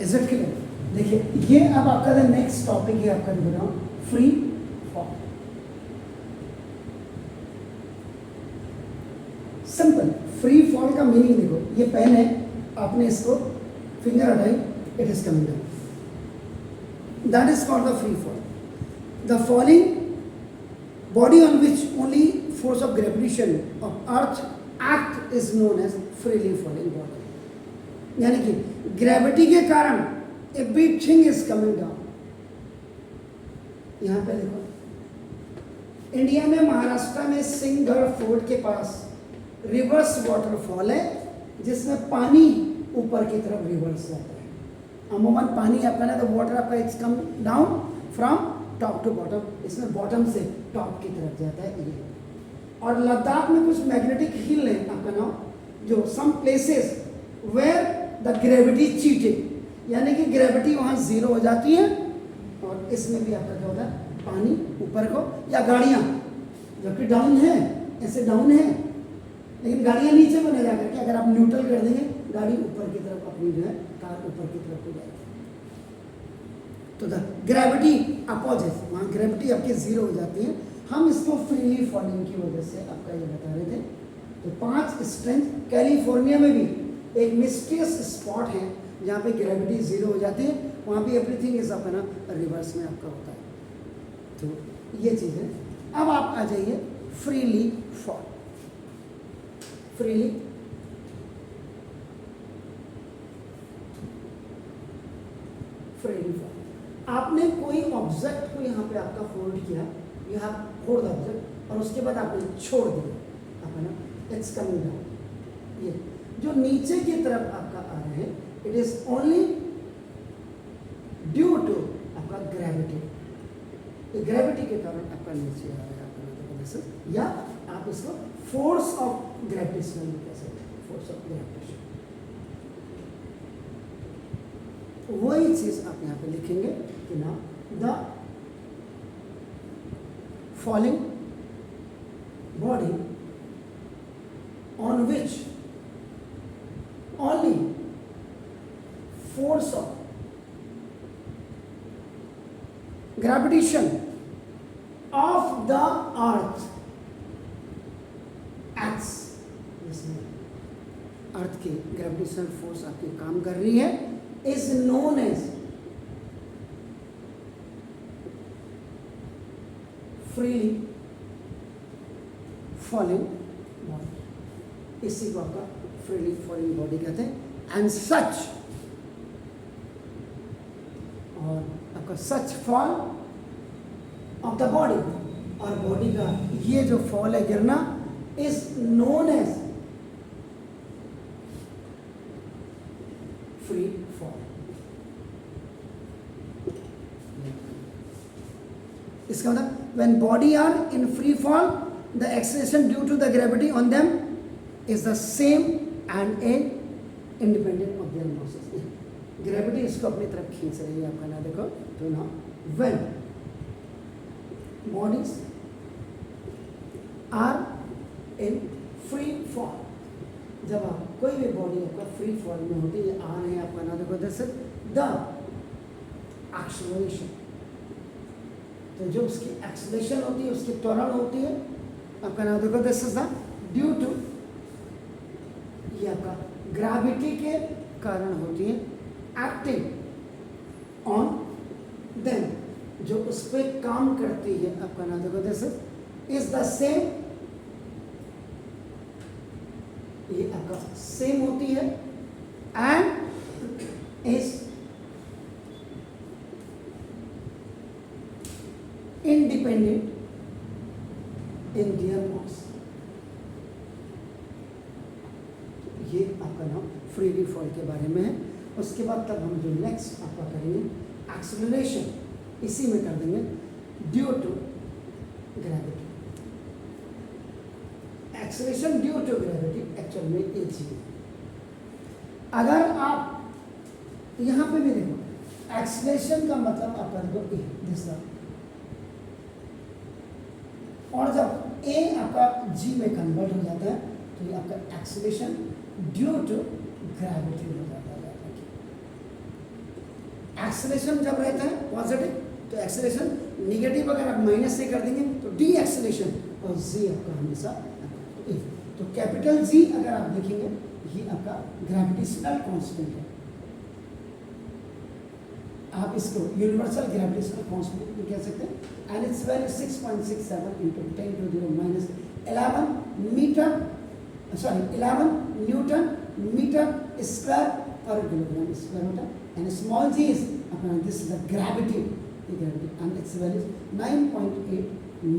Is it clear? देखिए ये अब आपका द नेक्स्ट टॉपिक है आपका देखो free fall. Simple free fall का मीनिंग देखो, ये पेन है, आपने इसको फिंगर हटाई, it is coming down, that is called the free fall. The falling body on which only force of gravitation of earth act is known as freely falling body. यानी कि gravity के कारण a big thing is coming down. यहाँ पे देखो India में महाराष्ट्र में Sinhagad fort के पास रिवर्स वाटरफॉल है जिसमें पानी ऊपर की तरफ रिवर्स जाता है। अमूमन पानी आपका ना तो वाटर आपका it's come down from top to bottom, इसमें बॉटम से टॉप की तरफ जाता है ये। और लद्दाख में कुछ मैग्नेटिक हिल है आपका नाम, जो some places where the gravity cheating, यानी कि ग्रेविटी वहाँ जीरो हो जाती है और इसमें भी आपका क्या होता है पानी ऊपर को, या गाड़ियाँ जबकि डाउन है, ऐसे डाउन है लेकिन गाड़ियाँ नीचे को नहीं जा करके, अगर आप न्यूट्रल कर देंगे गाड़ी ऊपर की तरफ अपनी जो है कार ऊपर की तरफ हो जाएगी। तो द ग्रेविटी अपोजिट, वहाँ ग्रेविटी आपकी जीरो हो जाती है। हम इसको फ्रीली फॉलिंग की वजह से आपका ये बता रहे थे। तो 5 स्ट्रेंथ, कैलिफोर्निया में भी एक मिस्टीरियस स्पॉट है जहाँ पे ग्रेविटी जीरो हो जाती है, वहाँ भी एवरीथिंग इज अपना रिवर्स में आपका होता है। तो ये चीज़ है। अब आप आ जाइए freely fall. Freely freely fall, आपने कोई ऑब्जेक्ट को यहाँ पे आपका होल्ड किया, you have hold the object और उसके बाद आपने छोड़ दिया अपना, इट्स कमिंग डाउन। ये जो नीचे की तरफ आपका आ रहा है it is only due to आपका ग्रेविटी, ग्रेविटी के कारण आपका नीचे आ रहा है आपका, या आप इसको फोर्स ऑफ ग्रेविटेशन कह सकते हैं, फोर्स ऑफ ग्रेविटेशन। वही चीज आप यहाँ पे लिखेंगे कि ना the falling body on which only force of gravitation of the earth acts, जिसमें अर्थ की ग्रेविटेशनल फोर्स आपकी काम कर रही है, is known as freely falling body। इसी को आपका freely falling body कहते हैं। and such, और आपका such fall of the body, और बॉडी का ये जो फॉल है गिरना is known as free fall। इसका मतलब when body are in free fall, the acceleration due to the gravity on them is the same and a independent of their masses। Gravity इसको अपनी तरफ खींच रही है आपका ना, देखो तो ना when bodies are in free fall, जब आप कोई भी बॉडी आपका फ्री फॉल में होती है, आ रहे हैं आपका ना देखो दिस इज द एक्सेलरेशन, तो जो उसकी एक्सेलरेशन होती है, उसकी त्वरण होती है आपका ना देखो this is the due to, ये आपका ग्रेविटी के कारण होती है, एक्टिंग ऑन देम, जो उस पर काम करती है आपका ना देखो दिस इज द सेम, ये आपका सेम होती है and is independent in their mass. ये आपका नाम फ्रीली फॉल के बारे में है। उसके बाद तब हम जो नेक्स्ट आपका करेंगे एक्सेलरेशन, इसी में कर देंगे due to gravity. Acceleration due to gravity actual में एक चीज, अगर आप यहाँ पे भी देखो एक्सेलरेशन का मतलब आपका देखो दिस, और जब ए आपका जी में कन्वर्ट हो जाता है तो ये आपका एक्सेलरेशन ड्यू टू ग्रेविटी हो जाता है। एक्सेलरेशन जब रहता है पॉजिटिव तो एक्सेलरेशन, निगेटिव अगर आप माइनस से कर देंगे तो डी एक्सेलरेशन, और जी आपका हमेशा तो कैपिटल जी अगर आप देखेंगे ये आपका ग्रेविटेशनल कांस्टेंट है। आप इसको यूनिवर्सल ग्रेविटेशनल कांस्टेंट भी कह सकते हैं and its value 6.67 into 10 to the minus 11 metre, sorry 11 newton metre square पर किलोग्राम स्क्वायर होता है and small G is this is the gravity and its value is 9.8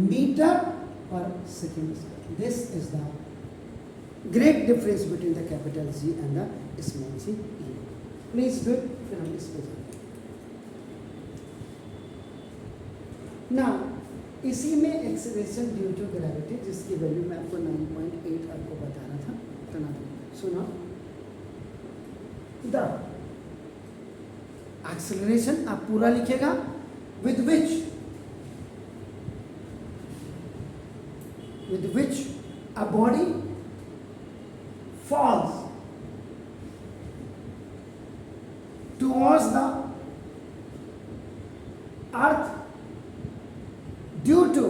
meter per second square. This is the great difference between the capital G and the small g. Please do it. फिर हम इस पे जाएंगे. Now इसी में acceleration due to gravity जिसकी value मैं आपको 9.8 आपको बता रहा था, तना सुना द एक्सेलरेशन आप पूरा लिखेगा with which a body falls towards the earth due to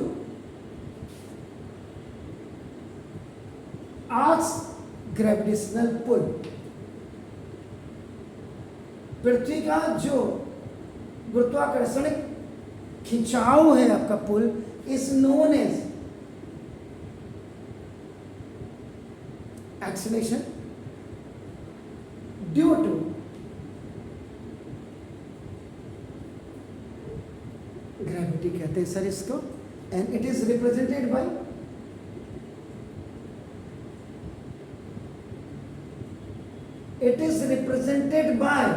earth's gravitational pull. पृथ्वी का जो गुरुत्वाकर्षण खिंचाव है आपका pull is known as acceleration due to gravity कहते हैं सर इसको and it is represented by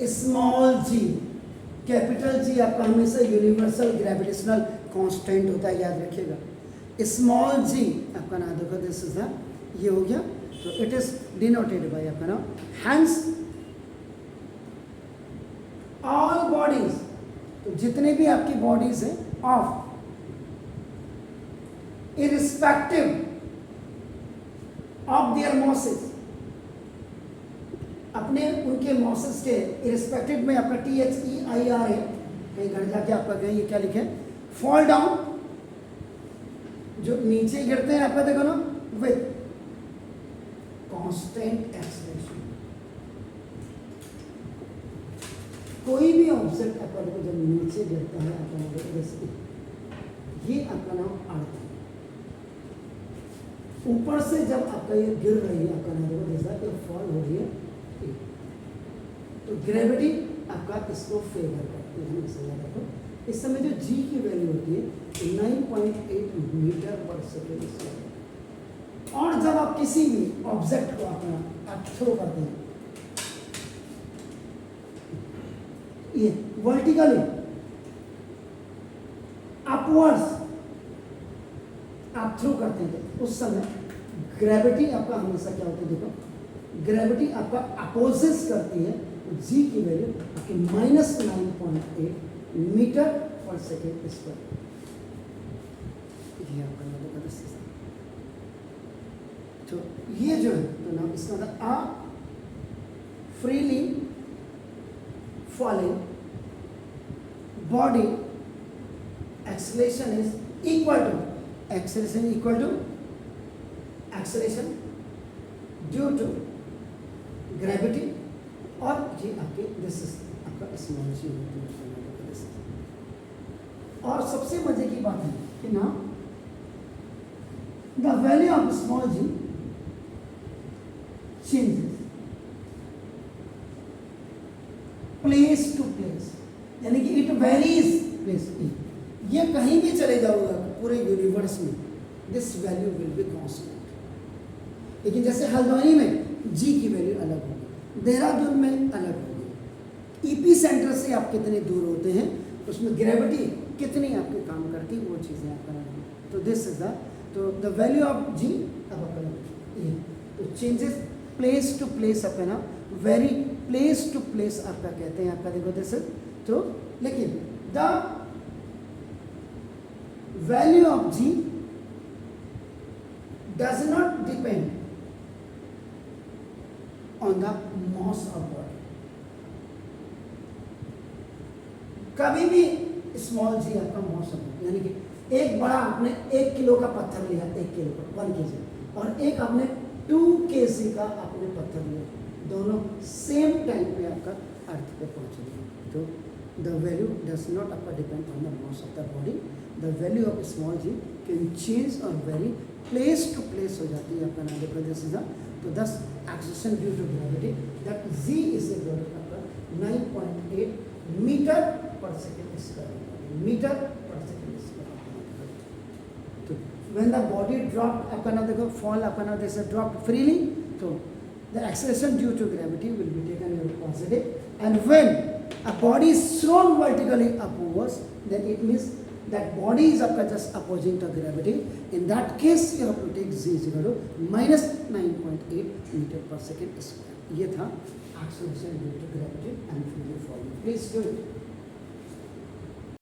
small G. Capital G आपका हमेशा यूनिवर्सल ग्रेविटेशनल कांस्टेंट होता है, याद रखिएगा। स्मॉल जी आपका नाम देखो, दिस इज द, ये हो गया, तो इट इज डिनोटेड बाय आपका नाम हैंस ऑल बॉडीज, तो जितने भी आपकी बॉडीज हैं of irrespective of their mosses, अपने उनके मॉसेस के इरिस्पेक्टिव में आपका THEIR है, कहीं घर जाके आपका कहीं ये क्या लिखे, फॉल डाउन, जो नीचे गिरते हैं आपका देखो ना, विथ कांस्टेंट एक्सेलरेशन। कोई भी ऑब्जेक्ट आपका देखो जब नीचे गिरता है आपका नाम जैसे ये आपका नाम अर्थ है, ऊपर से जब आपका ये गिर रही है आपका नाम देखो जैसा ये फॉल हो रही है, तो ग्रेविटी आपका इसको फेवर करती है। समझा देखो, इस समय जो जी की वैल्यू होती है 9.8 मीटर पर सेकेंड स्क्वायर, और जब आप किसी भी ऑब्जेक्ट को आप थ्रो करते हैं ये वर्टिकली अपवर्ड्स आप थ्रो करते हैं, तो उस समय ग्रेविटी आपका हमेशा क्या होता है देखो, ग्रेविटी आपका अपोजिट करती है, जी की वैल्यू आपकी -9.8 मीटर पर सेकेंड स्क्वायर। ये आपका तो ये जो है तो नाम इसका मतलब a freely falling body acceleration is equal to acceleration due to gravity, और ये आपके दिस इज आपका स्मॉल जी। और सबसे मजे की बात है कि ना the value of small g changes place to place, यानी कि इट वेरीज प्लेस, ये कहीं भी चले जाओगे पूरे यूनिवर्स में this value will be constant. लेकिन जैसे हल्द्वानी में जी की वैल्यू अलग होगी, देहरादून में अलग होगी, ईपी सेंटर से आप कितने दूर होते हैं, उसमें ग्रेविटी कितनी आपके काम करती है, वो चीज़ें आप करेंगे। तो दिस इज द, तो द वैल्यू ऑफ जी अब ये तो चेंजेस प्लेस टू प्लेस आपका ना, वेरी प्लेस टू प्लेस आपका कहते हैं आपका देखो दिस इज, तो लेकिन the value of G does not depend on the mass of body, कभी भी स्मॉल जी आपका मौसम है, यानी कि एक बड़ा आपने 1 किलो का पत्थर लिया, 1 किलो का 1 kg, और एक आपने 2 kg का आपने पत्थर लिया, दोनों सेम टाइम पे आपका अर्थ पे पहुंचेंगे। तो द वैल्यू डज नॉट आपका depend on the mass of the body, the value of small g can change और वेरी प्लेस टू प्लेस हो जाती है आपका आगे प्रदेश का। तो 10 acceleration due to gravity that g is equal to आपका 9.8 metre per second square, metre per second square. तो व्हेन द बॉडी ड्रॉप आपका ना देखो फॉल आपका ना जैसे ड्रॉप फ्रीली, तो the acceleration due to gravity will be taken as positive, and when a body is thrown vertically upwards, then it means that body is आपका just opposing to gravity. In that case you have to take z is equal to minus 9.8 meter per second square. ये था acceleration due to gravity and free falling. Please do it.